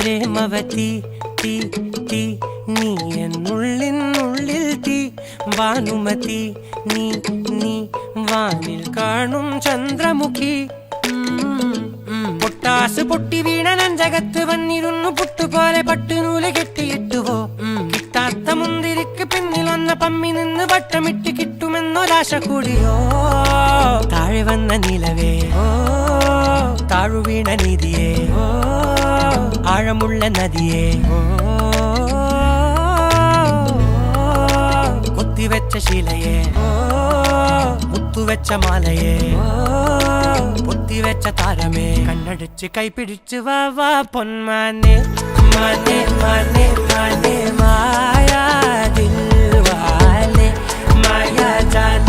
പ്രേമവതി തീ തീ നീ എന്നുള്ളിൽ തീ ഭാനുമതി നീ നീ വാനിൽ കാണും ചന്ദ്രമുഖി പൊട്ടാസ് പൊട്ടി വീണ നെഞ്ചകത്ത് വന്നിരുന്നു പുട്ടുപോലെ പട്ടുനൂല് കെട്ടിയിട്ടുവോ കിട്ടാത്ത മുന്തിരിക്ക് പിന്നിൽ വന്ന പമ്മി നിന്ന് വട്ടമിട്ട് കിട്ടുമെന്നൊരാശ കൂടിയോ താഴെ വന്ന നിലവേ താഴു വീണ നിധിയേ ആഴമുള്ള നദിയേ കൊത്തിവെച്ച ശിലയേ മുത്തുവെച്ച മാലയേ പൊത്തിവെച്ച താരമേ കണ്ണടിച്ച് കൈപിടിച്ച് വാ വാ പൊന്മാനെ മാനെ മാനെ മാനെ മായാ ദിൽവാലെ മായാ ജാല